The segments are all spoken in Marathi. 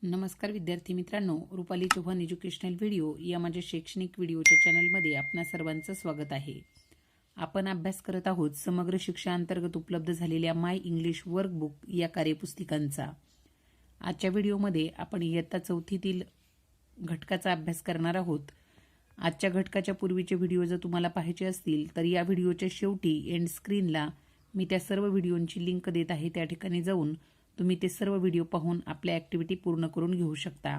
नमस्कार विद्यार्थी मित्रांनो, रुपाली चव्हाण एज्युकेशनल व्हिडिओ या माझ्या शैक्षणिक व्हिडिओच्या चॅनलमध्ये आपणा सर्वांचं स्वागत आहे. आपण अभ्यास करत आहोत समग्र शिक्षा अंतर्गत उपलब्ध झालेल्या माय इंग्लिश वर्कबुक या कार्यपुस्तिकांचा. आजच्या व्हिडिओमध्ये आपण इयत्ता चौथीतील घटकाचा अभ्यास करणार आहोत. आजच्या घटकाच्या पूर्वीचे व्हिडिओ जर तुम्हाला पाहायचे असतील तर या व्हिडिओच्या शेवटी एंड स्क्रीनला मी त्या सर्व व्हिडिओंची लिंक देत आहे. त्या ठिकाणी जाऊन तुम्ही ते सर्व व्हिडिओ पाहून आपल्या ॲक्टिव्हिटी पूर्ण करून घेऊ शकता.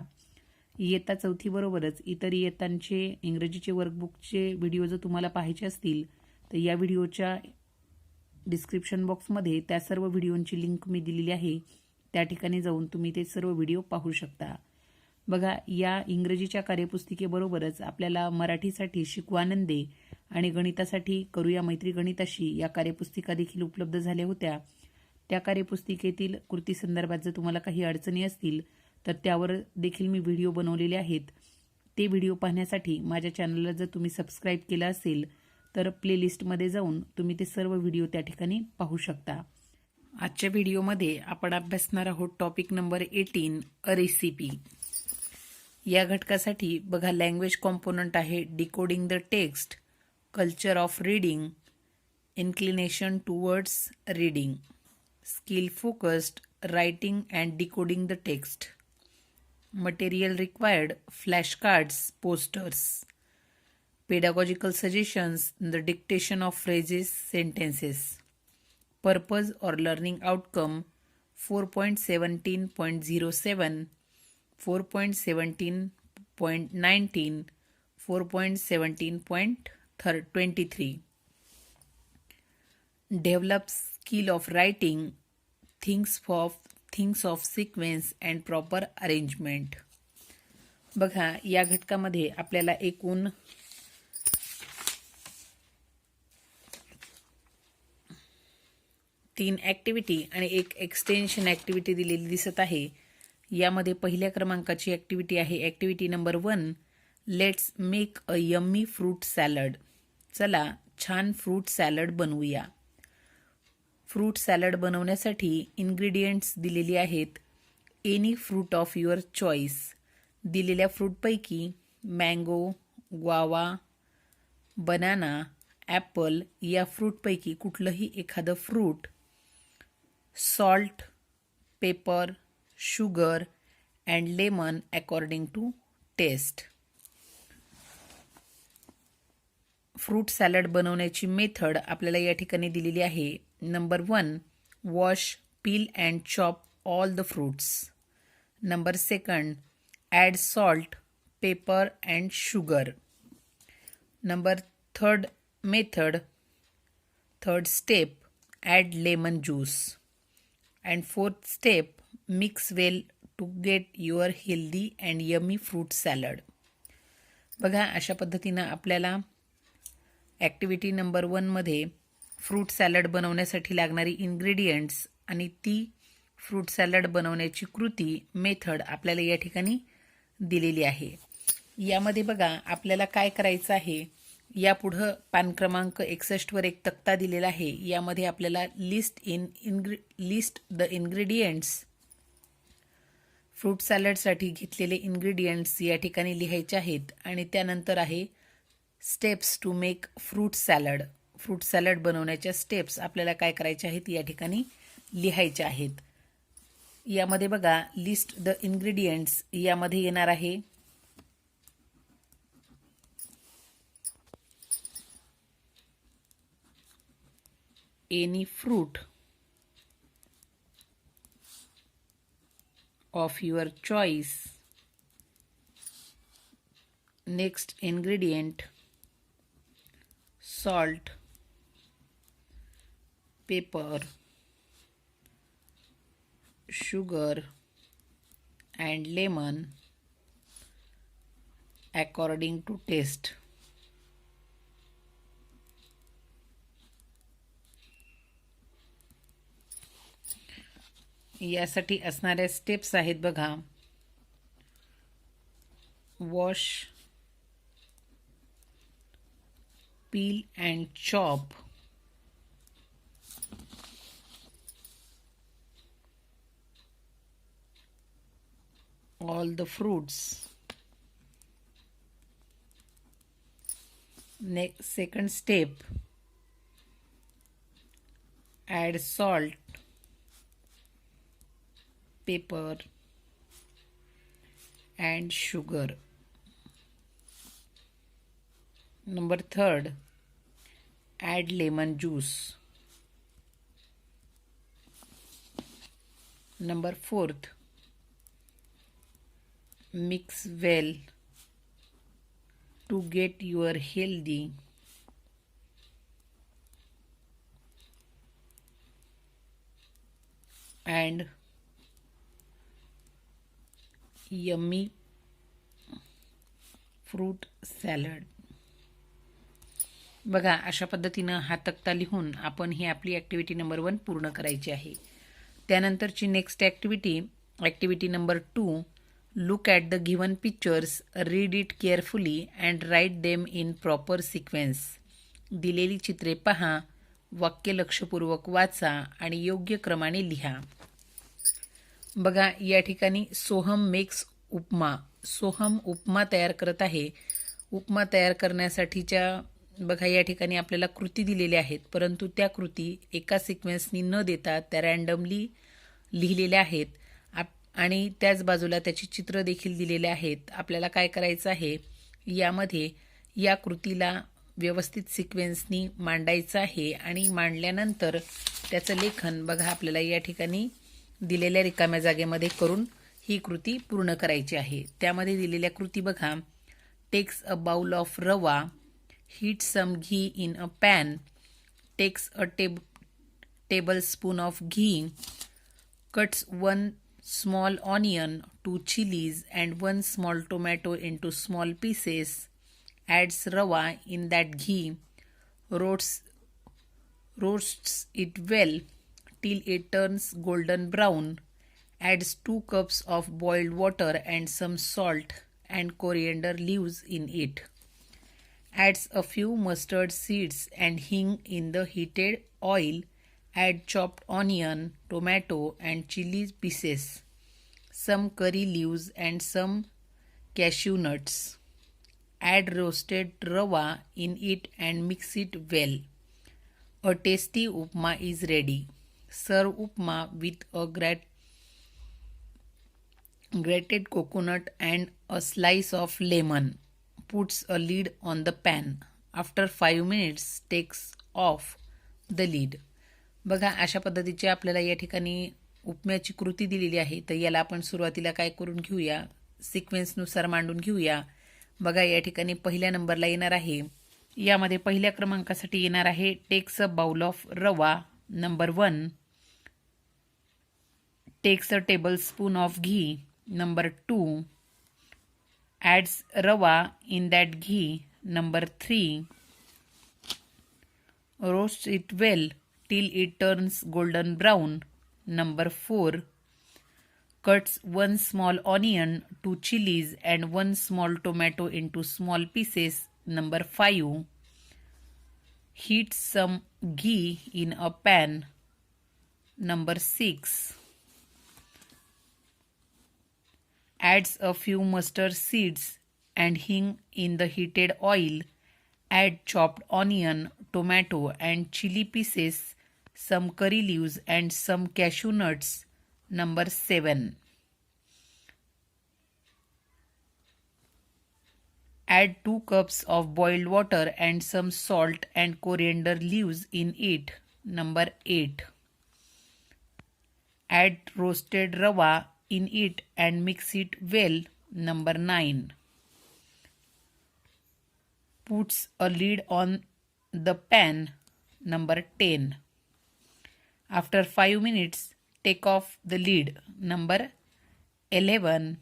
इयत्ता चौथीबरोबरच इतर इयत्तांचे इंग्रजीचे वर्कबुकचे व्हिडिओ जर तुम्हाला पाहायचे असतील तर या व्हिडिओच्या डिस्क्रिप्शन बॉक्समध्ये त्या सर्व व्हिडिओंची लिंक मी दिलेली आहे. त्या ठिकाणी जाऊन तुम्ही ते सर्व व्हिडिओ पाहू शकता. बघा, या इंग्रजीच्या कार्यपुस्तिकेबरोबरच आपल्याला मराठीसाठी शिकवानंदे आणि गणितासाठी करूया मैत्री गणिताशी या कार्यपुस्तिका देखील उपलब्ध झाल्या होत्या. त्या कार्यपुस्तिकेतील कृती संदर्भात जर तुम्हाला काही अडचणी असतील तर त्यावर देखील मी व्हिडिओ बनवलेले आहेत. ते व्हिडिओ पाहण्यासाठी माझ्या चॅनलला जर तुम्ही सबस्क्राईब केलं असेल तर प्लेलिस्टमध्ये जाऊन तुम्ही ते सर्व व्हिडिओ त्या ठिकाणी पाहू शकता. आजच्या व्हिडिओमध्ये आपण अभ्यासणार आहोत टॉपिक नंबर 18 अ रेसिपी. या घटकासाठी बघा, लँग्वेज कॉम्पोनंट आहे decoding the text, culture of reading, inclination towards reading, skill focused writing and decoding the text. Material required: flashcards, posters. Pedagogical suggestions: the dictation of phrases, sentences. Purpose or learning outcome: 4.17.07, 4.17.19, 4.17.23. Develop skill of writing, things of sequence and proper arrangement. बघा, या घटकामध्ये आपल्याला एकूण 3 ॲक्टिव्हिटी आणि एक एक्सटेन्शन ॲक्टिव्हिटी दिलेली दिसत आहे. यामध्ये पहिल्या क्रमांकाची ॲक्टिव्हिटी आहे activity number 1, let's make a yummy fruit salad. चला छान फ्रूट सॅलड बनवूया. फ्रूट सॅलड बनवण्यासाठी इन्ग्रेडियंट्स दिलेली आहेत. Any fruit of your choice. दिलेल्या फ्रूटपैकी मँगो, ग्वावा, बनाना, ॲपल या फ्रूटपैकी कुठलंही एखादं fruit. Salt, pepper, sugar and lemon according to taste. Fruit salad बनवण्याची मेथड आपल्याला या ठिकाणी दिलेली आहे. Number 1, wash, peel and chop all the fruits. Number 2, add salt, paper and sugar. Number 3 method, 3rd step, add lemon juice. And 4th step, mix well to get your healthy and yummy fruit salad. बघा, अशा पद्धतीनं आपल्याला ॲक्टिव्हिटी नंबर 1मध्ये फ्रूट सॅलड बनवण्यासाठी लागणारी इन्ग्रेडियंट्स आणि ती फ्रूट सॅलड बनवण्याची कृती, मेथड आपल्याला या ठिकाणी दिलेली आहे. यामध्ये बघा, आपल्याला काय करायचं आहे, यापुढं पान क्रमांक 61 वर एक तक्ता दिलेला आहे. यामध्ये आपल्याला लिस्ट द इन्ग्रेडियंट्स, फ्रूट सॅलडसाठी घेतलेले इन्ग्रेडियंट्स या ठिकाणी लिहायचे आहेत. आणि त्यानंतर आहे steps to make fruit salad. Fruit salad बनवण्याच्या स्टेप्स आपल्याला काय करायच्या आहेत या ठिकाणी लिहायच्या आहेत. यामध्ये बघा, लिस्ट द इन्ग्रेडियंट्स यामध्ये येणार आहे any fruit of your choice. Next ingredient, salt, paper, sugar and lemon according to taste. यासाठी असणाऱ्या स्टेप्स आहेत बघा, wash, peel and chop, all the fruits. Next, second step, add salt, pepper and sugar. Number third, add lemon juice. Number fourth, mix well to get your healthy and yummy fruit salad. बघा, अशा पद्धतीनं हा तक्ता लिहून आपण ही आपली ॲक्टिव्हिटी नंबर 1 पूर्ण करायची आहे. त्यानंतरची next activity number 2, look at the given pictures, read it carefully and write them in proper sequence. दिलेली चित्रे पहा, वाक्य लक्षपूर्वक वाचा आणि योग्य क्रमाने लिहा. बघा, या ठिकाणी सोहम मेक्स उपमा. सोहम उपमा तयार करत आहे. उपमा तयार करण्यासाठीच्या बघा या ठिकाणी आपल्याला कृती दिलेल्या आहेत, परंतु त्या कृती एका सिक्वेन्सनी न देता त्या रँडमली लिहिलेल्या आहेत आणि त्याच बाजूला त्याची चित्र देखील दिलेले आहेत. आपल्याला काय करायचं आहे, यामध्ये या कृतीला व्यवस्थित सिक्वेन्सनी मांडायचं आहे आणि मांडल्यानंतर त्याचं लेखन बघा आपल्याला या ठिकाणी दिलेल्या रिकाम्या जागेमध्ये करून ही कृती पूर्ण करायची आहे. त्यामध्ये दिलेल्या कृती बघा, takes a bowl of rava, heat some ghee in a pan, takes a tablespoon of ghee, cuts 1 small onion, 2 chilies and 1 small tomato into small pieces, adds rava in that ghee, roasts it well till it turns golden brown, adds 2 cups of boiled water and some salt and coriander leaves in it, adds a few mustard seeds and hing in the heated oil, add chopped onion, tomato and chili pieces, some curry leaves and some cashew nuts, add roasted rava in it and mix it well. A tasty upma is ready. Serve upma with a grated coconut and a slice of lemon. Puts a lid on the pan. After 5 minutes takes off the lid. बघा, अशा पद्धतीची आपल्याला या ठिकाणी उपम्याची कृती दिलेली आहे. तर याला आपण सुरुवातीला काय करून घेऊया, सिक्वेन्सनुसार मांडून घेऊया. बघा, या ठिकाणी पहिल्या नंबरला येणार आहे, यामध्ये पहिल्या क्रमांकासाठी येणार आहे टेक्स अ बाउल ऑफ रवा. Number 1, text a tablespoon of ghee. Number 2, adds rava in that ghee. Number 3, roasts it well till it turns golden brown. Number 4, cuts 1 small onion, 2 chilies and 1 small tomato into small pieces. Number 5, heats some ghee in a pan. Number 6, adds a few mustard seeds and hing in the heated oil, add chopped onion, tomato and chili pieces, some curry leaves and some cashew nuts. Number 7, add 2 cups of boiled water and some salt and coriander leaves in it. Number 8, add roasted rava in it and mix it well. Number 9, puts a lid on the pan. Number 10, after 5 minutes take off the lid. Number 11,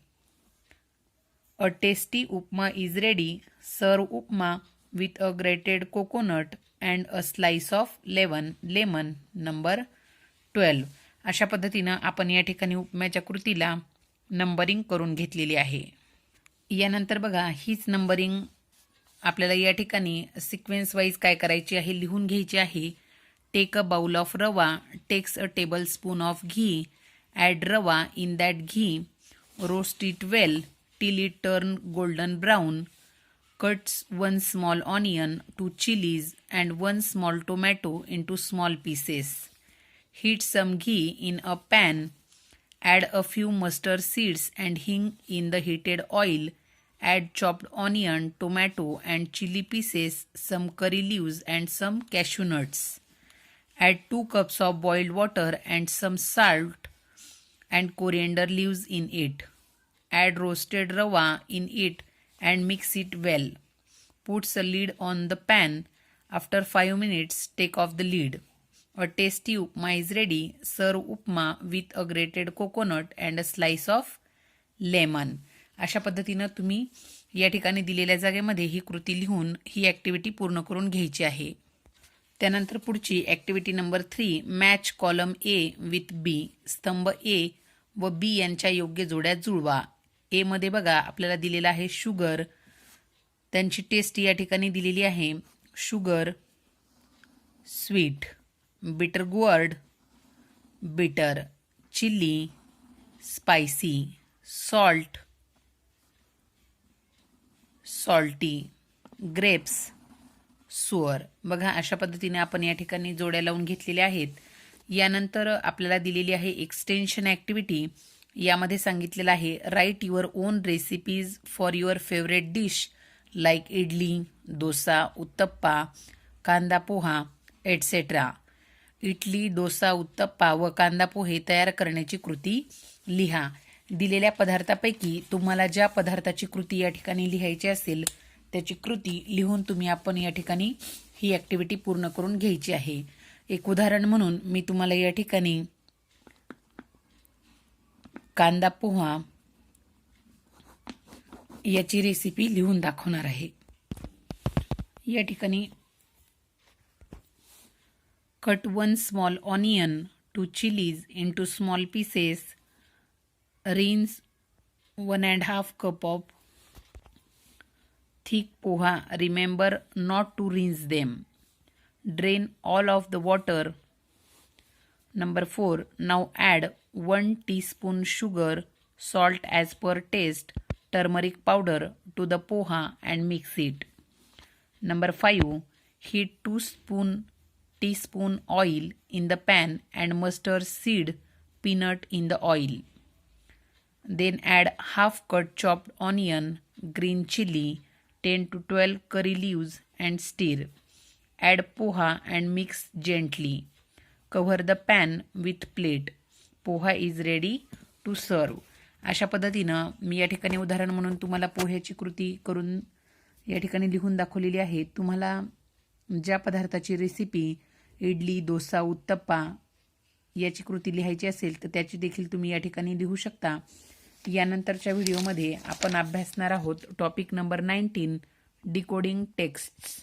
a tasty upma is ready. Serve upma with a grated coconut and a slice of lemon. Number 12. अशा पद्धतीनं आपण या ठिकाणी उपम्याच्या कृतीला नंबरिंग करून घेतलेली आहे. यानंतर बघा, हीच नंबरिंग आपल्याला या ठिकाणी सिक्वेन्स वाईज काय करायची आहे, लिहून घ्यायची आहे. Take a bowl of rava, takes a tablespoon of ghee, add rava in that ghee, roast it well till it turn golden brown. Cut 1 small onion, 2 chilies and 1 small tomato into small pieces. Heat some ghee in a pan. Add a few mustard seeds and hing in the heated oil. Add chopped onion, tomato and chili pieces, some curry leaves and some cashew nuts. Add 2 cups of boiled water and some salt and coriander leaves in it. Add roasted rava in it and mix it well. Put a lid on the pan. After 5 minutes, take off the lid. A tasty upma is ready. Serve upma with a grated coconut and a slice of lemon. अशा पद्धतीनं तुम्ही या ठिकाणी दिलेल्या जागेमध्ये ही कृती लिहून ही ॲक्टिव्हिटी पूर्ण करून घ्यायची आहे. त्यानंतर पुढची activity number 3, match column A with B. स्तंभ ए व बी यांच्या योग्य जोड्या जुळवा. ए मध्ये बघा आपल्याला दिलेला आहे शुगर, त्यांची टेस्ट या ठिकाणी दिलेली आहे. शुगर स्वीट, बिटर गोड bitter, chilli spicy, salt salty, grapes sour. बघा अशा पद्धतीने आपण या ठिकाणी जोड्या लावून घेतलेल्या आहेत. यानंतर आपल्याला दिलेली आहे एक्सटेन्शन ॲक्टिव्हिटी. यामध्ये सांगितलेलं आहे write your own recipes for your favourite dish like idli, dosa, uttappa, kanda poha etcetera. Idli, dosa, uttappa व कांदा पोहे तयार करण्याची कृती लिहा. दिलेल्या पदार्थापैकी तुम्हाला ज्या पदार्थाची कृती या ठिकाणी लिहायची असेल त्याची कृती लिहून आपण या ठिकाणी ही ॲक्टिव्हिटी पूर्ण करून घ्यायची आहे. एक उदाहरण म्हणून मी तुम्हाला या ठिकाणी कांदा पोहा याची रेसिपी लिहून दाखवणार आहे. या ठिकाणी cut 1 small onion, 2 chillies into small pieces. Rinse 1.5 cup of thick poha. Remember not to rinse them. Drain all of the water. Number 4. Now add 1 teaspoon sugar, salt as per taste, turmeric powder to the poha and mix it. Number 5. Heat 2 teaspoon oil in the pan and mustard seed peanut in the oil. Then add half cut chopped onion, green chili, 10 to 12 curry leaves and stir. Add poha and mix gently. Cover the pan with plate. Poha is ready to serve. अशा पद्धतीनं मी या ठिकाणी उदाहरण म्हणून तुम्हाला पोह्याची कृती करून या ठिकाणी लिहून दाखवलेली आहे. तुम्हाला ज्या पदार्थाची रेसिपी इडली, डोसा, उत्तप्पा याची कृती लिहायची असेल तर त्याची देखील तुम्ही या ठिकाणी लिहू शकता. यानंतरच्या व्हिडिओमध्ये आपण अभ्यासणार आहोत टॉपिक नंबर 19, डिकोडिंग टेक्स्ट्स.